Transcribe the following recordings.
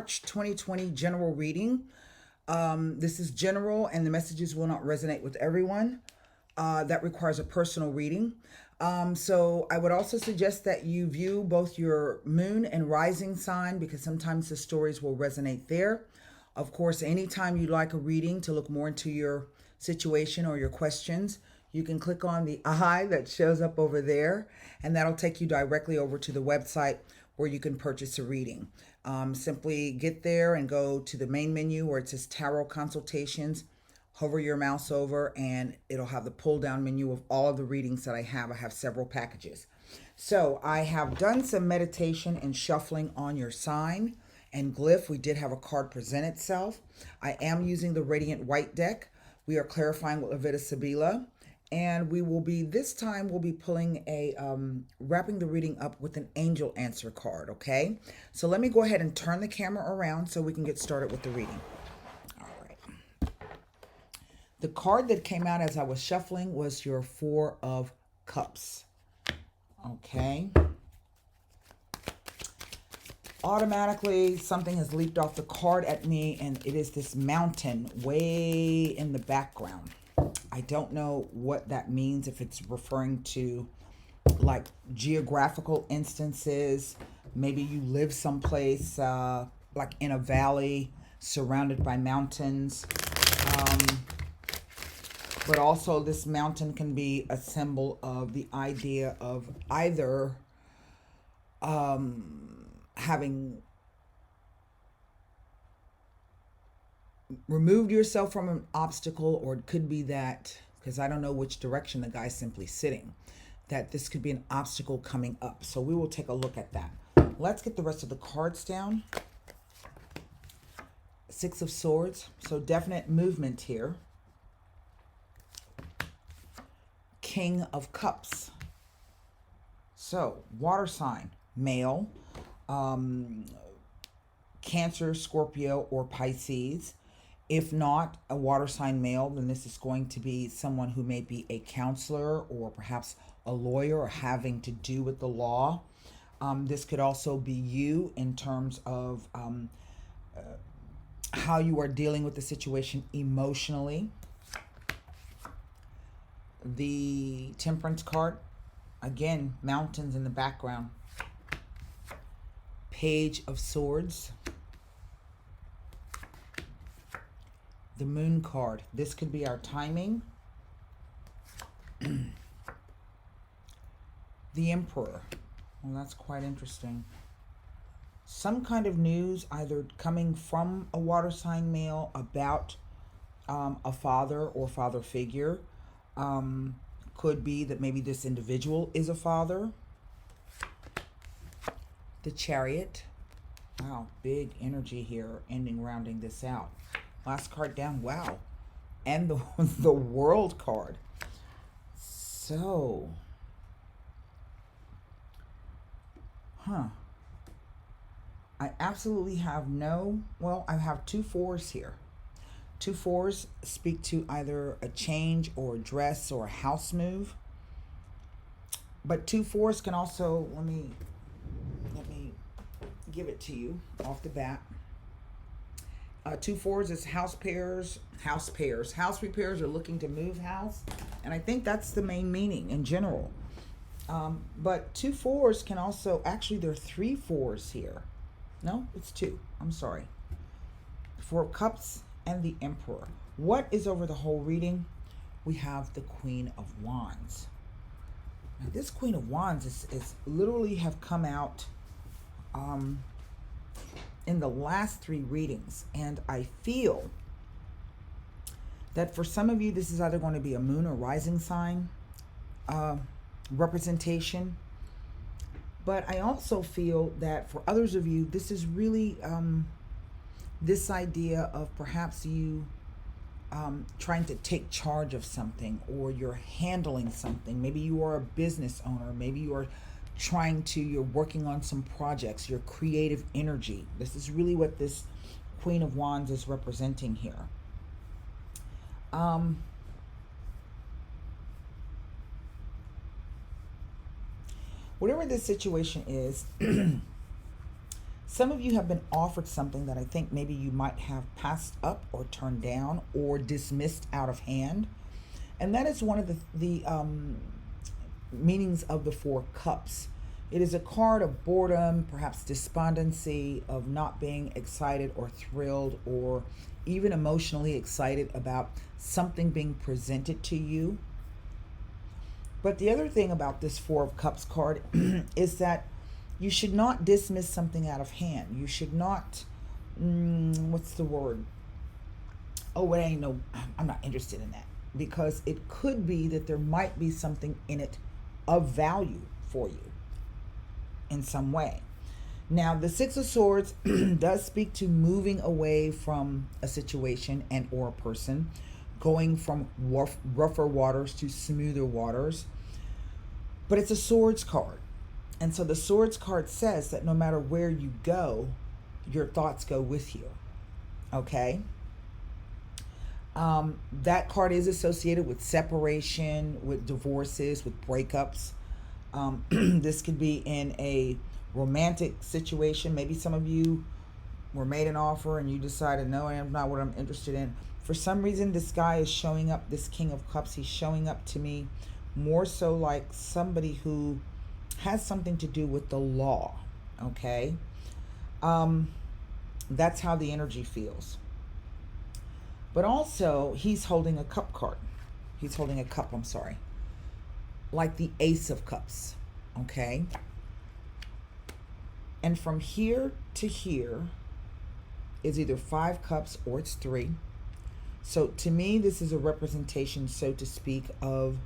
March 2020 general reading. This is general, and the messages will not resonate with everyone. That requires a personal reading. So I would also suggest that you view both your moon and rising sign, because sometimes the stories will resonate there. Of course, anytime you'd like a reading to look more into your situation or your questions, you can click on the eye that shows up over there, and that'll take you directly over to the website where you can purchase a reading. Simply get there and go to the main menu where it says Tarot Consultations. Hover your mouse over and it'll have the pull down menu of all of the readings that I have. I have several packages. So I have done some meditation and shuffling on your sign and glyph. We did have a card present itself. I am using the Radiant White deck. We are clarifying with Levita Sibila. And this time we'll be pulling wrapping the reading up with an angel answer card, okay? So let me go ahead and turn the camera around so we can get started with the reading. All right. The card that came out as I was shuffling was your Four of Cups, okay? Automatically, something has leaped off the card at me, and it is this mountain way in the background. I don't know what that means, if it's referring to like geographical instances. Maybe you live someplace like in a valley surrounded by mountains. But also this mountain can be a symbol of the idea of either having removed yourself from an obstacle, or it could be that, because I don't know which direction the guy's simply sitting, that this could be an obstacle coming up. So we will take a look at that. Let's get the rest of the cards down. Six of Swords, so definite movement here. King of Cups, so water sign, male, Cancer, Scorpio, or Pisces. If not a water sign male, then this is going to be someone who may be a counselor or perhaps a lawyer or having to do with the law. This could also be you in terms of how you are dealing with the situation emotionally. The Temperance card, again, mountains in the background. Page of Swords. The Moon card. This could be our timing. The Emperor. Well, that's quite interesting. Some kind of news either coming from a water sign male about a father or father figure. Could be that maybe this individual is a father. The Chariot. Wow, big energy here, rounding this out. Last card down, wow. And the World card. So, I absolutely have I have two fours here. Two fours speak to either a change or a dress or a house move. But two fours can also, let me give it to you off the bat. Two fours is house repairs are looking to move house. And I think that's the main meaning in general. But two fours can also, actually there are three fours here. No, it's two. I'm sorry. Four of Cups and the Emperor. What is over the whole reading? We have the Queen of Wands. Now this Queen of Wands is literally have come out in the last three readings, and I feel that for some of you this is either going to be a moon or rising sign representation, but I also feel that for others of you this is really this idea of perhaps you trying to take charge of something, or you're handling something. Maybe you are a business owner, maybe you are you're working on some projects, your creative energy. This is really what this Queen of Wands is representing here. Whatever this situation is, Some of you have been offered something that I think maybe you might have passed up or turned down or dismissed out of hand. And that is one of the meanings of the Four Cups. It is a card of boredom, perhaps despondency, of not being excited or thrilled or even emotionally excited about something being presented to you. But the other thing about this Four of Cups card is that you should not dismiss something out of hand. You should not, what's the word? Oh, it ain't no, I'm not interested in that. Because it could be that there might be something in it of value for you in some way. Now, the Six of Swords does speak to moving away from a situation and or a person, going from rougher waters to smoother waters. But it's a Swords card. And so the Swords card says that no matter where you go, your thoughts go with you. Okay? That card is associated with separation, with divorces, with breakups. This could be in a romantic situation. Maybe some of you were made an offer and you decided, no, I am not what I'm interested in. For some reason, this guy is showing up, this King of Cups, he's showing up to me more so like somebody who has something to do with the law, okay? That's how the energy feels. But also, he's holding a cup card. He's holding a cup, I'm sorry. Like the Ace of Cups, okay? And from here to here is either 5 cups or it's 3. So to me, this is a representation, so to speak, of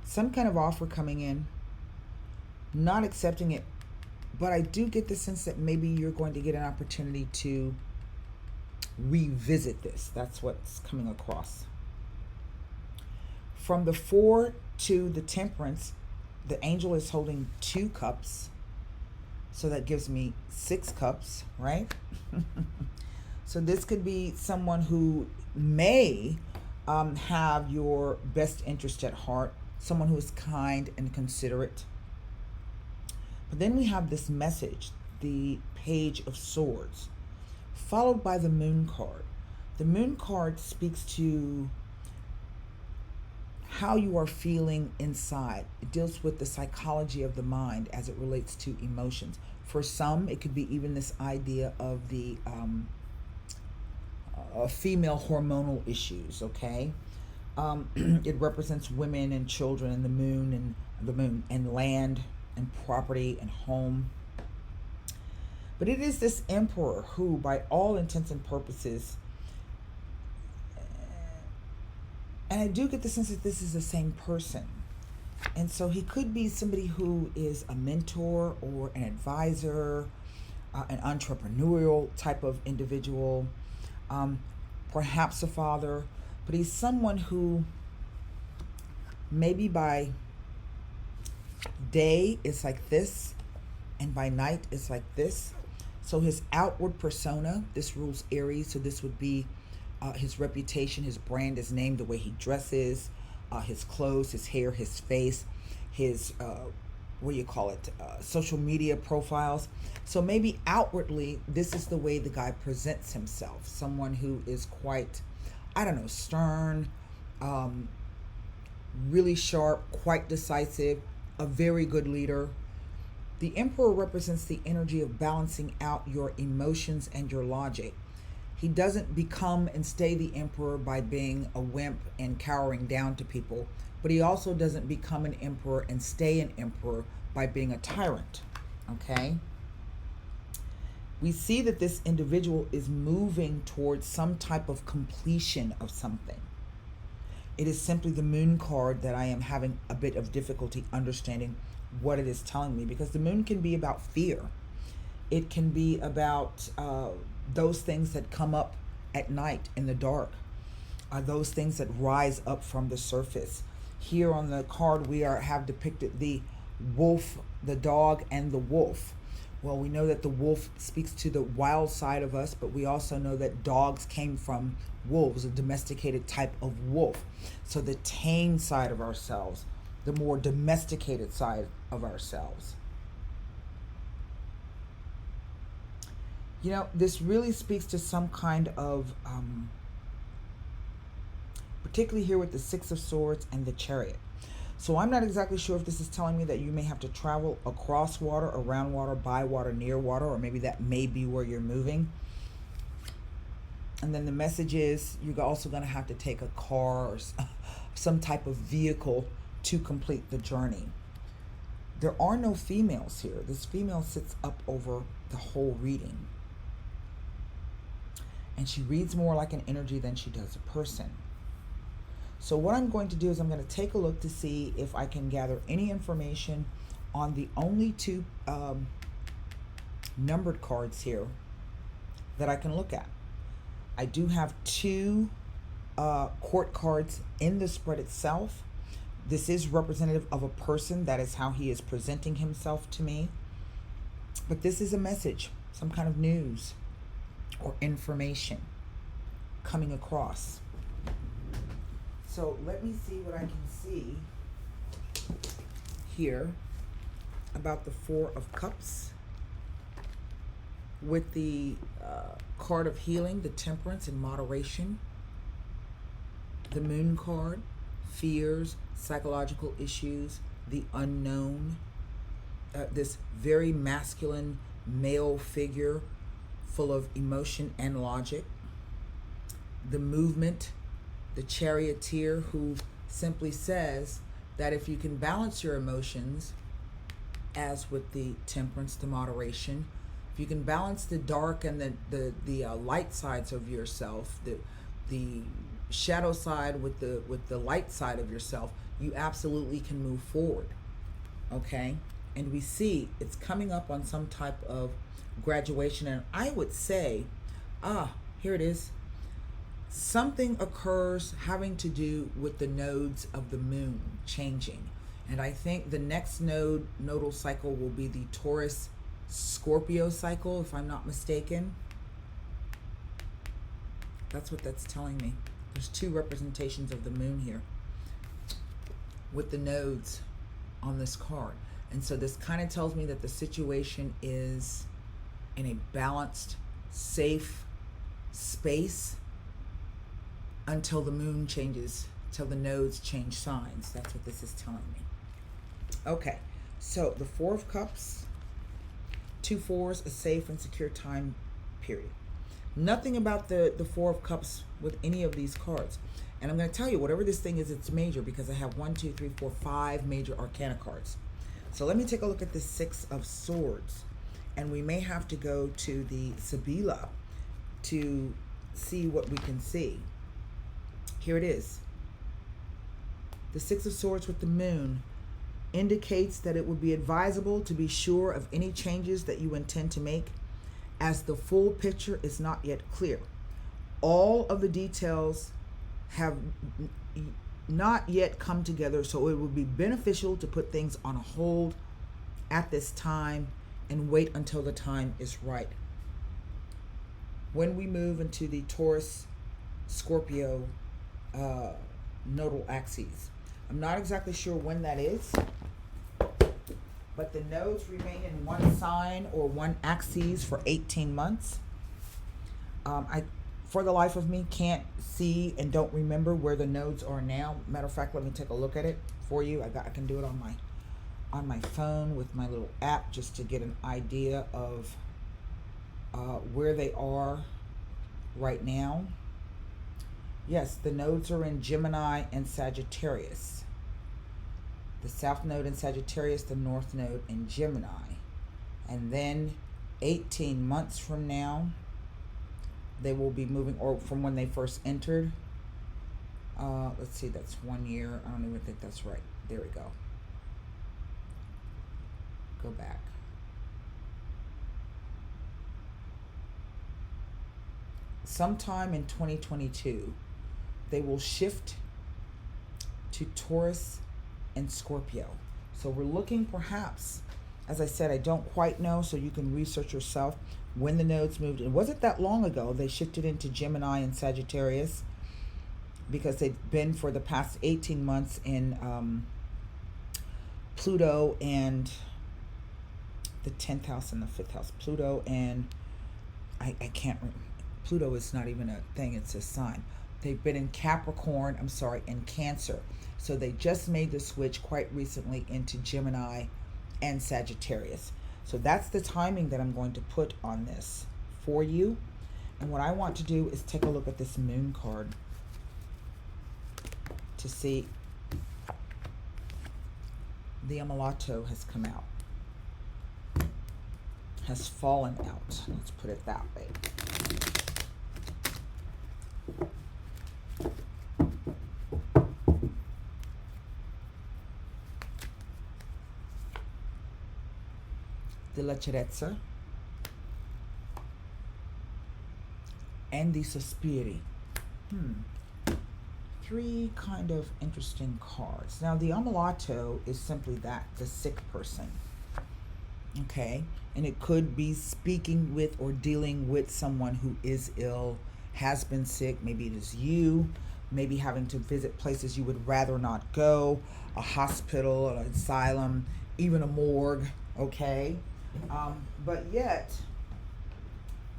some kind of offer coming in, not accepting it, but I do get the sense that maybe you're going to get an opportunity to revisit this. That's what's coming across. From the 4 to the Temperance, the angel is holding 2 cups. So that gives me 6 cups, right? So this could be someone who may have your best interest at heart, someone who is kind and considerate. But then we have this message, the Page of Swords, followed by the Moon card. The Moon card speaks to how you are feeling inside. It deals with the psychology of the mind as it relates to emotions. For some, it could be even this idea of the female hormonal issues, okay? It represents women and children and the moon and land and property and home. But it is this emperor who, by all intents and purposes, and I do get the sense that this is the same person. And so he could be somebody who is a mentor or an advisor, an entrepreneurial type of individual, perhaps a father, but he's someone who maybe by day is like this and by night is like this. So his outward persona, this rules Aries, so this would be his reputation, his brand, his name, the way he dresses, his clothes, his hair, his face, his, social media profiles. So maybe outwardly, this is the way the guy presents himself. Someone who is quite, stern, really sharp, quite decisive, a very good leader. The Emperor represents the energy of balancing out your emotions and your logic. He doesn't become and stay the emperor by being a wimp and cowering down to people, but he also doesn't become an emperor and stay an emperor by being a tyrant, okay? We see that this individual is moving towards some type of completion of something. It is simply the Moon card that I am having a bit of difficulty understanding what it is telling me, because the moon can be about fear. It can be about those things that come up at night in the dark, those things that rise up from the surface. Here on the card we have depicted the wolf, the dog, and the wolf. Well, we know that the wolf speaks to the wild side of us, but we also know that dogs came from wolves, a domesticated type of wolf. So the tame side of ourselves, the more domesticated side of ourselves. You know, this really speaks to some kind of, particularly here with the Six of Swords and the Chariot. So I'm not exactly sure if this is telling me that you may have to travel across water, around water, by water, near water, or maybe that may be where you're moving. And then the message is you're also going to have to take a car or some type of vehicle to complete the journey. There are no females here. This female sits up over the whole reading. And she reads more like an energy than she does a person. So what I'm going to do is I'm going to take a look to see if I can gather any information on the only two numbered cards here that I can look at. I do have two court cards in the spread itself. This is representative of a person. That is how he is presenting himself to me. But this is a message, some kind of news or information coming across. So let me see what I can see here about the Four of Cups with the card of healing, the temperance and moderation, the moon card, fears, psychological issues, the unknown, this very masculine male figure full of emotion and logic, the movement, the charioteer who simply says that if you can balance your emotions, as with the temperance, the moderation, if you can balance the dark and the light sides of yourself, the shadow side with the light side of yourself, you absolutely can move forward. Okay? And we see it's coming up on some type of graduation, and I would say, here it is. Something occurs having to do with the nodes of the moon changing. And I think the next nodal cycle will be the Taurus Scorpio cycle, if I'm not mistaken. That's what that's telling me. There's two representations of the moon here with the nodes on this card. And so this kind of tells me that the situation is in a balanced, safe space until the moon changes, till the nodes change signs. That's what this is telling me. Okay, so the Four of Cups, 2 fours, a safe and secure time period. Nothing about the Four of Cups with any of these cards. And I'm going to tell you, whatever this thing is, it's major, because I have 1, 2, 3, 4, 5 major arcana cards. So let me take a look at the Six of Swords. And we may have to go to the Sibila to see what we can see. Here it is. The Six of Swords with the moon indicates that it would be advisable to be sure of any changes that you intend to make, as the full picture is not yet clear. All of the details have not yet come together, so it would be beneficial to put things on a hold at this time and wait until the time is right. When we move into the Taurus Scorpio nodal axes, I'm not exactly sure when that is, but the nodes remain in one sign or one axis for 18 months. I, for the life of me, can't see and don't remember where the nodes are now. Matter of fact, let me take a look at it for you. I can do it on my phone with my little app, just to get an idea of where they are right now. Yes, the nodes are in Gemini and Sagittarius. The South Node in Sagittarius, the North Node in Gemini. And then 18 months from now, they will be moving, or from when they first entered. Let's see, that's 1 year. I don't even think that's right. There we go. Go back. Sometime in 2022, they will shift to Taurus and Scorpio. So we're looking perhaps, as I said, I don't quite know, so you can research yourself when the nodes moved. It wasn't that long ago they shifted into Gemini and Sagittarius, because they've been for the past 18 months in Pluto and the 10th house and the 5th house. Pluto and I can't, Pluto is not even a thing, it's a sign. They've been in Capricorn, in Cancer. So they just made the switch quite recently into Gemini and Sagittarius. So that's the timing that I'm going to put on this for you. And what I want to do is take a look at this moon card to see the Amalato has come out, has fallen out. Let's put it that way. The Leggerezza and the Sospiri. Three kind of interesting cards. Now the Amalato is simply that, the sick person. Okay, and it could be speaking with or dealing with someone who is ill, has been sick. Maybe it is you, maybe having to visit places you would rather not go, a hospital, an asylum, even a morgue. Okay, but yet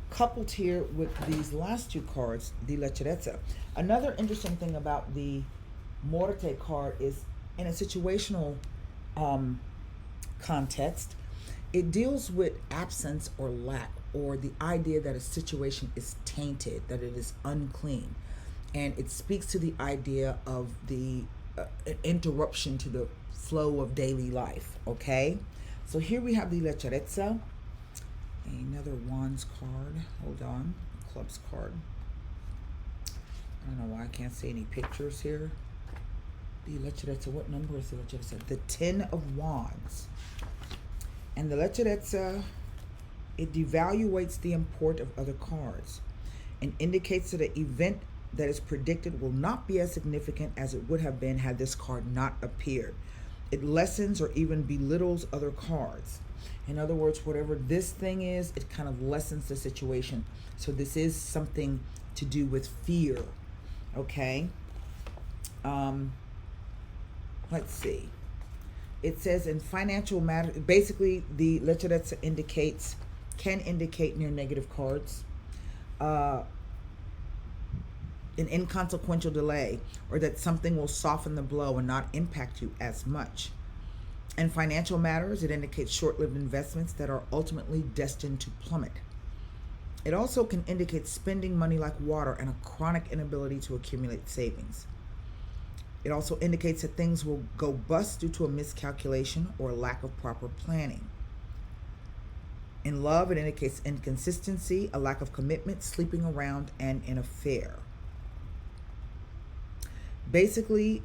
coupled here with these last two cards, the Leggerezza. Another interesting thing about the Morte card is in a situational context, it deals with absence or lack, or the idea that a situation is tainted, that it is unclean. And it speaks to the idea of the interruption to the flow of daily life, okay? So here we have the Leggerezza, another Wands card, hold on, Clubs card. I don't know why I can't see any pictures here. The Leggerezza, what number is the Leggerezza? The 10 of Wands. And the Leggerezza, it devaluates the import of other cards and indicates that an event that is predicted will not be as significant as it would have been had this card not appeared. It lessens or even belittles other cards. In other words, whatever this thing is, it kind of lessens the situation. So this is something to do with fear, okay? Let's see. It says in financial matters, basically the Leggerezza can indicate near negative cards, an inconsequential delay, or that something will soften the blow and not impact you as much. In financial matters, it indicates short-lived investments that are ultimately destined to plummet. It also can indicate spending money like water and a chronic inability to accumulate savings. It also indicates that things will go bust due to a miscalculation or a lack of proper planning. In love, it indicates inconsistency, a lack of commitment, sleeping around, and an affair. Basically,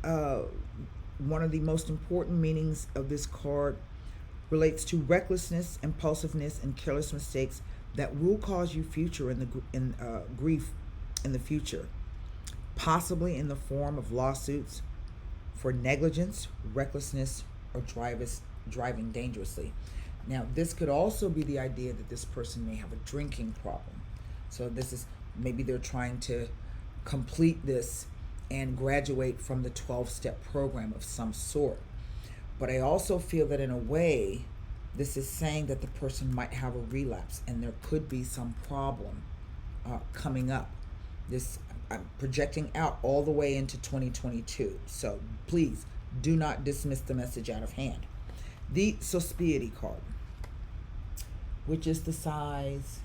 one of the most important meanings of this card relates to recklessness, impulsiveness, and careless mistakes that will cause you grief in the future, possibly in the form of lawsuits for negligence, recklessness, or driving dangerously. Now, this could also be the idea that this person may have a drinking problem. So this is, maybe they're trying to complete this and graduate from the 12-step program of some sort. But I also feel that in a way, this is saying that the person might have a relapse and there could be some problem coming up. I'm projecting out all the way into 2022. So please do not dismiss the message out of hand. The Sospiri card, which is the size,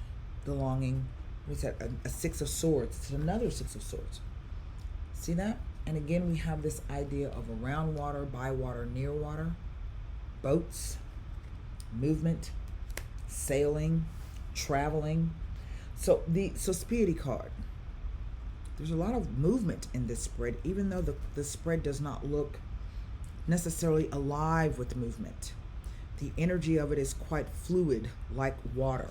the longing, what's that? A 6 of Swords. It's another 6 of Swords. See that? And again, we have this idea of around water, by water, near water, boats, movement, sailing, traveling. So the Sospiri card, there's a lot of movement in this spread, even though the spread does not look necessarily alive with movement. The energy of it is quite fluid, like water.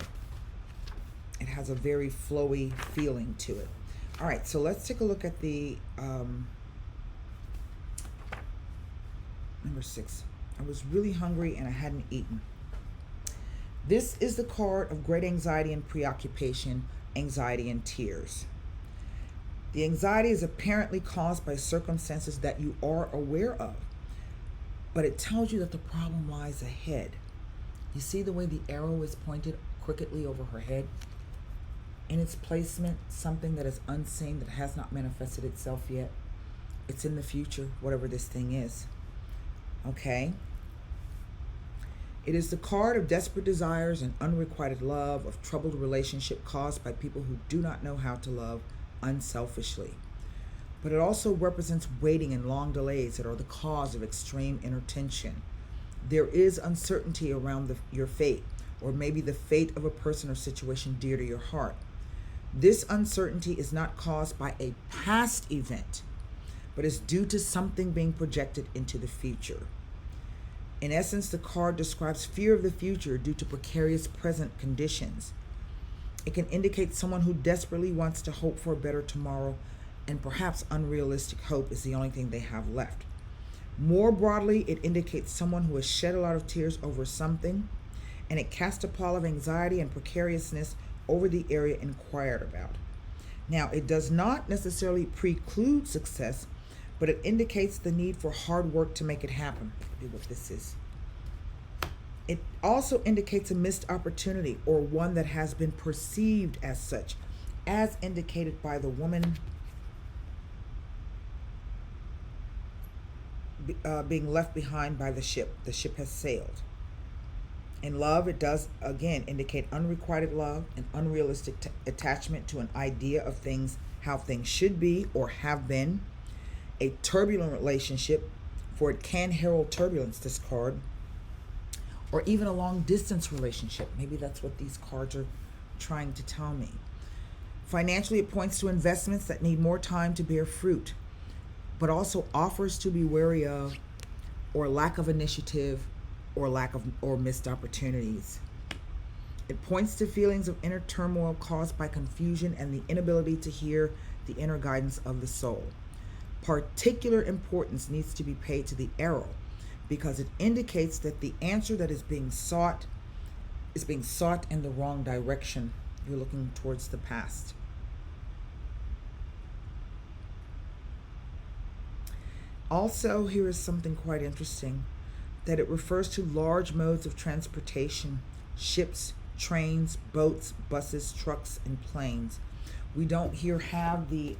It has a very flowy feeling to it. All right, so let's take a look at the number 6. I was really hungry and I hadn't eaten. This is the card of great anxiety and preoccupation, anxiety and tears. The anxiety is apparently caused by circumstances that you are aware of, but it tells you that the problem lies ahead. You see the way the arrow is pointed crookedly over her head? in its placement, something that is unseen, that has not manifested itself yet. It's in the future, whatever this thing is. Okay? It is the card of desperate desires and unrequited love, of troubled relationship caused by people who do not know how to love unselfishly. But it also represents waiting and long delays that are the cause of extreme inner tension. There is uncertainty around your fate, or maybe the fate of a person or situation dear to your heart. This uncertainty is not caused by a past event, but is due to something being projected into the future. In essence, the card describes fear of the future due to precarious present conditions. It can indicate someone who desperately wants to hope for a better tomorrow, and perhaps unrealistic hope is the only thing they have left. More broadly, it indicates someone who has shed a lot of tears over something, and it casts a pall of anxiety and precariousness over the area inquired about. Now, it does not necessarily preclude success, but it indicates the need for hard work to make it happen. That'd be what this is. It also indicates a missed opportunity, or one that has been perceived as such, as indicated by the woman being left behind by the ship. The ship has sailed. In love, it does again indicate unrequited love, an unrealistic attachment to an idea of things, how things should be or have been. A turbulent relationship, for it can herald turbulence, this card. Or even a long distance relationship. Maybe that's what these cards are trying to tell me. Financially, it points to investments that need more time to bear fruit, but also offers to be wary of, or lack of initiative, or missed opportunities. It points to feelings of inner turmoil caused by confusion and the inability to hear the inner guidance of the soul. Particular importance needs to be paid to the arrow, because it indicates that the answer that is being sought in the wrong direction. You're looking towards the past. Also, here is something quite interesting, that it refers to large modes of transportation: ships, trains, boats, buses, trucks, and planes. We don't here have the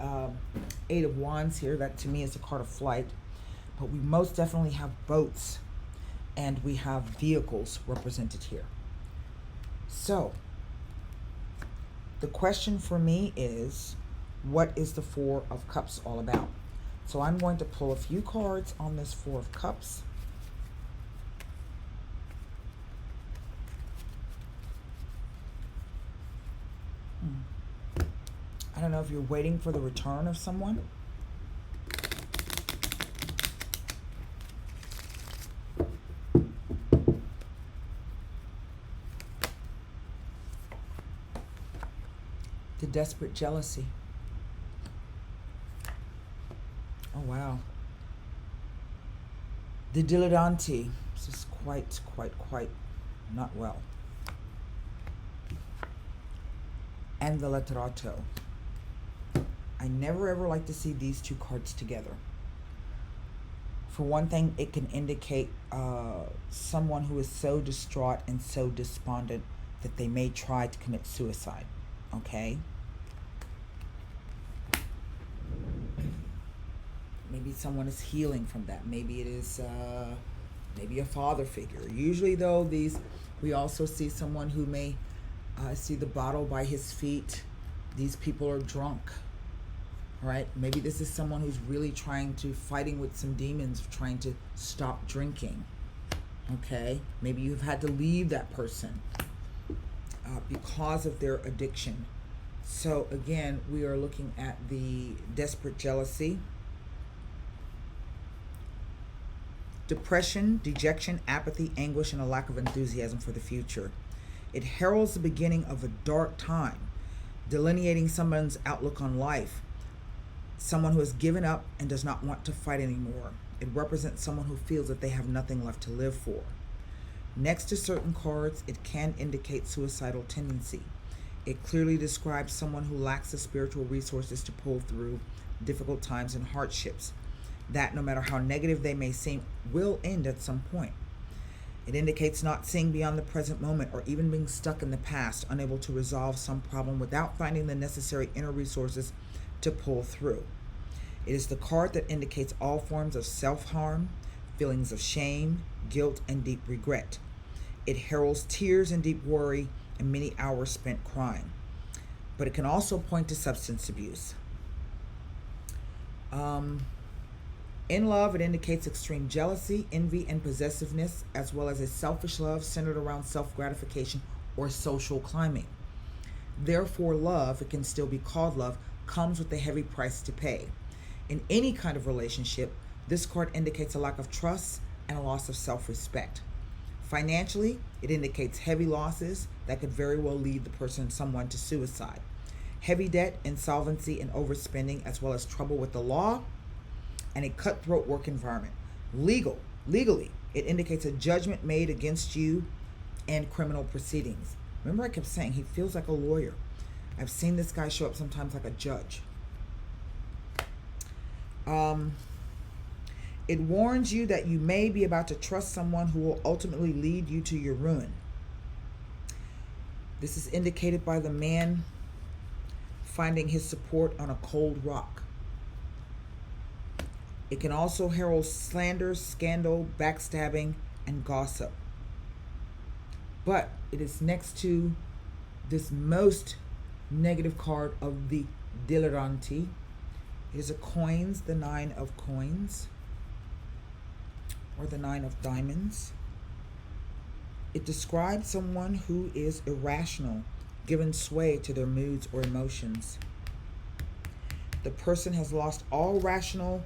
Eight of Wands here. That to me is a card of flight. But we most definitely have boats, and we have vehicles represented here. So, the question for me is, what is the Four of Cups all about? So I'm going to pull a few cards on this Four of Cups. I don't know if you're waiting for the return of someone. The desperate jealousy. Oh, wow. The dilettante. This is quite not well. And the letterato. I never ever like to see these two cards together. For one thing, it can indicate someone who is so distraught and so despondent that they may try to commit suicide. Okay? Maybe someone is healing from that. Maybe it is maybe a father figure. Usually, though, we also see someone who may see the bottle by his feet. These people are drunk. Right? Maybe this is someone who's really fighting with some demons, trying to stop drinking. Okay? Maybe you've had to leave that person because of their addiction. So again, we are looking at the desperate jealousy, depression, dejection, apathy, anguish, and a lack of enthusiasm for the future. It heralds the beginning of a dark time, delineating someone's outlook on life. Someone who has given up and does not want to fight anymore. It represents someone who feels that they have nothing left to live for. Next to certain cards, it can indicate suicidal tendency. It clearly describes someone who lacks the spiritual resources to pull through difficult times and hardships. That, no matter how negative they may seem, will end at some point. It indicates not seeing beyond the present moment or even being stuck in the past, unable to resolve some problem without finding the necessary inner resources to pull through. It is the card that indicates all forms of self-harm, feelings of shame, guilt, and deep regret. It heralds tears and deep worry and many hours spent crying. But it can also point to substance abuse. In love, it indicates extreme jealousy, envy, and possessiveness, as well as a selfish love centered around self-gratification or social climbing. Therefore, love, it can still be called love, comes with a heavy price to pay. In any kind of relationship, this card indicates a lack of trust and a loss of self-respect. Financially, it indicates heavy losses that could very well lead someone to suicide. Heavy debt, insolvency, and overspending, as well as trouble with the law and a cutthroat work environment. Legally, it indicates a judgment made against you and criminal proceedings. Remember, I kept saying he feels like a lawyer. I've seen this guy show up sometimes like a judge. It warns you that you may be about to trust someone who will ultimately lead you to your ruin. This is indicated by the man finding his support on a cold rock. It can also herald slander, scandal, backstabbing, and gossip. But it is next to this most negative card of the Dileranti. It is a coins, the 9 of coins, or the 9 of diamonds. It describes someone who is irrational, given sway to their moods or emotions. The person has lost all rational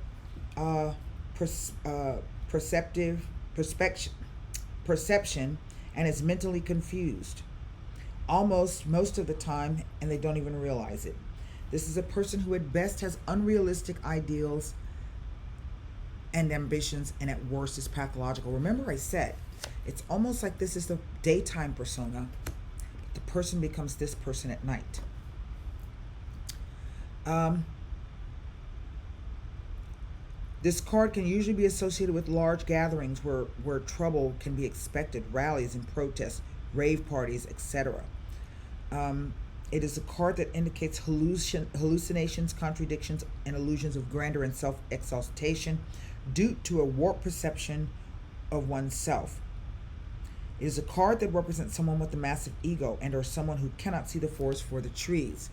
perception and is mentally confused most of the time, and they don't even realize it. This is a person who at best has unrealistic ideals and ambitions, and at worst is pathological. Remember I said, it's almost like this is the daytime persona. The person becomes this person at night. This card can usually be associated with large gatherings where trouble can be expected, rallies and protests, rave parties, etc. It is a card that indicates hallucinations, contradictions, and illusions of grandeur and self-exaltation due to a warped perception of oneself. It is a card that represents someone with a massive ego and or someone who cannot see the forest for the trees.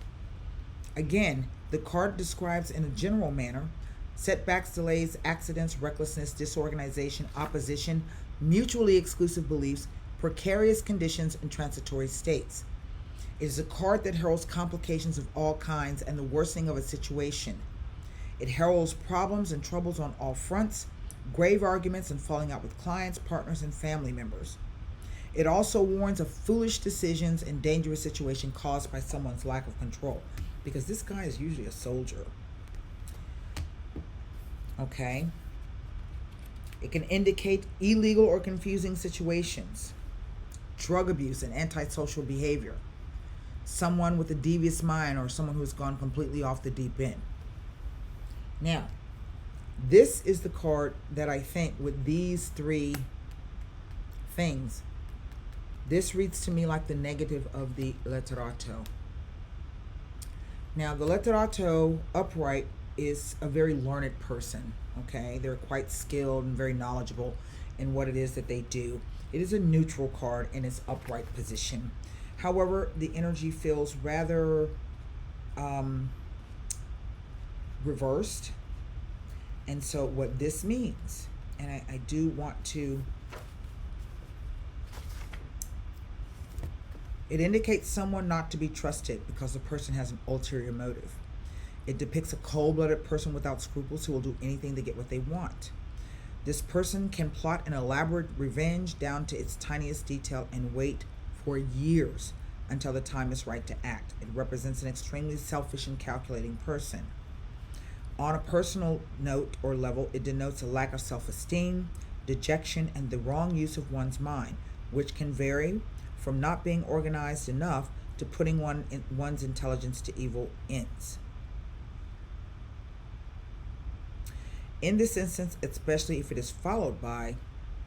Again, the card describes in a general manner setbacks, delays, accidents, recklessness, disorganization, opposition, mutually exclusive beliefs, precarious conditions, and transitory states. It is a card that heralds complications of all kinds and the worsening of a situation. It heralds problems and troubles on all fronts, grave arguments and falling out with clients, partners, and family members. It also warns of foolish decisions and dangerous situations caused by someone's lack of control, because this guy is usually a soldier. Okay. It can indicate illegal or confusing situations, drug abuse and antisocial behavior, someone with a devious mind, or someone who's gone completely off the deep end. Now, this is the card that I think with these three things, this reads to me like the negative of the letterato. Now, the letterato upright is a very learned person, okay? They're quite skilled and very knowledgeable in what it is that they do. It is a neutral card in its upright position. However, the energy feels rather reversed. And so what this means, and I do want to, it indicates someone not to be trusted because the person has an ulterior motive. It depicts a cold-blooded person without scruples who will do anything to get what they want. This person can plot an elaborate revenge down to its tiniest detail and wait for years until the time is right to act. It represents an extremely selfish and calculating person. On a personal note or level, it denotes a lack of self-esteem, dejection, and the wrong use of one's mind, which can vary from not being organized enough to putting one's intelligence to evil ends. In this instance, especially if it is followed by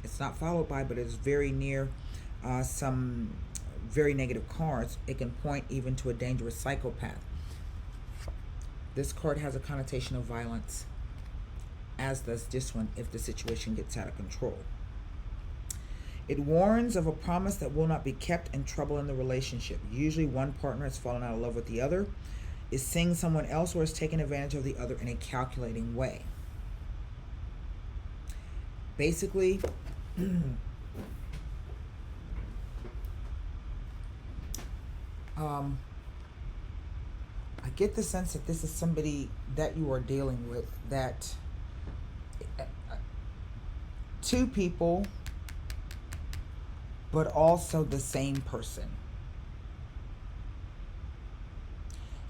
It's not followed by, but it's very near some very negative cards. It can point even to a dangerous psychopath. This card has a connotation of violence, as does this one if the situation gets out of control. It warns of a promise that will not be kept and trouble in the relationship. Usually one partner has fallen out of love with the other, is seeing someone else, or is taking advantage of the other in a calculating way. Basically, I get the sense that this is somebody that you are dealing with, that two people, but also the same person.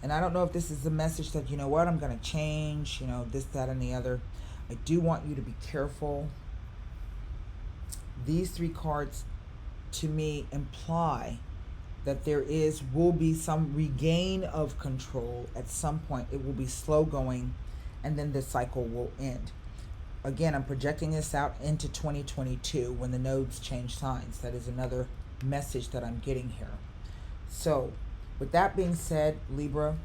And I don't know if this is the message that, you know what, I'm going to change, you know, this, that, and the other. I do want you to be careful. These three cards, to me, imply that there will be some regain of control at some point. It will be slow going, and then the cycle will end. Again, I'm projecting this out into 2022 when the nodes change signs. That is another message that I'm getting here. So, with that being said, Libra,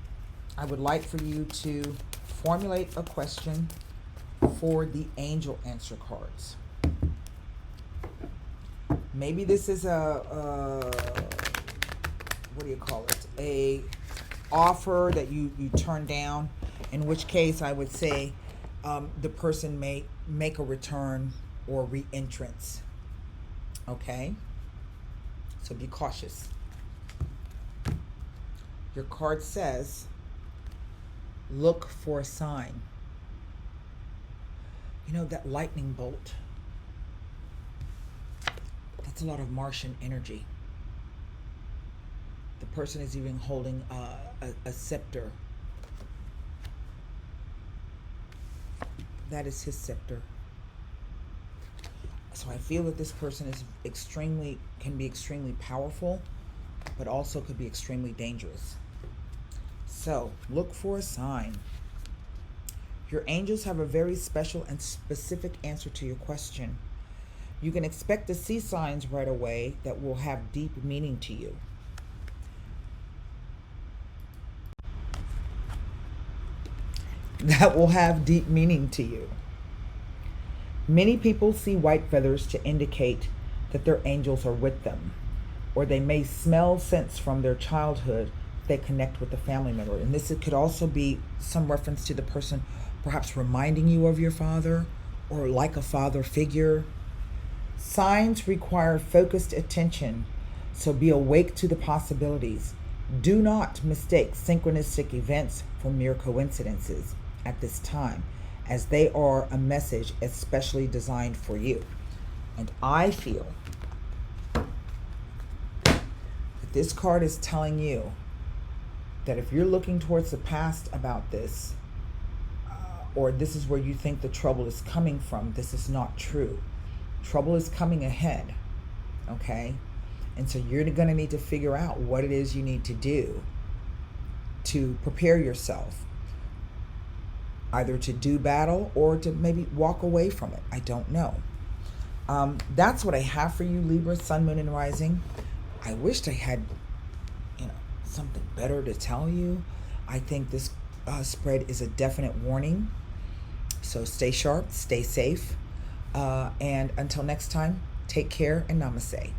I would like for you to formulate a question for the angel answer cards. Maybe this is what do you call it? A offer that you turn down, in which case I would say the person may make a return or re-entrance. Okay? So be cautious. Your card says, look for a sign. You know, that lightning bolt, that's a lot of Martian energy. The person is even holding a scepter. That is his scepter. So I feel that this person is can be extremely powerful, but also could be extremely dangerous. So look for a sign. Your angels have a very special and specific answer to your question. You can expect to see signs right away that will have deep meaning to you. That will have deep meaning to you. Many people see white feathers to indicate that their angels are with them, or they may smell scents from their childhood. They connect with the family member. And this could also be some reference to the person perhaps reminding you of your father, or like a father figure. Signs require focused attention, so be awake to the possibilities. Do not mistake synchronistic events for mere coincidences at this time, as they are a message especially designed for you. And I feel that this card is telling you that if you're looking towards the past about this, or this is where you think the trouble is coming from, this is not true. Trouble is coming ahead, okay? And so you're going to need to figure out what it is you need to do to prepare yourself, either to do battle or to maybe walk away from it. I don't know. That's what I have for you, Libra, Sun, Moon, and Rising. I wished I had, something better to tell you. I think this spread is a definite warning. So stay sharp, stay safe, and until next time, take care and namaste.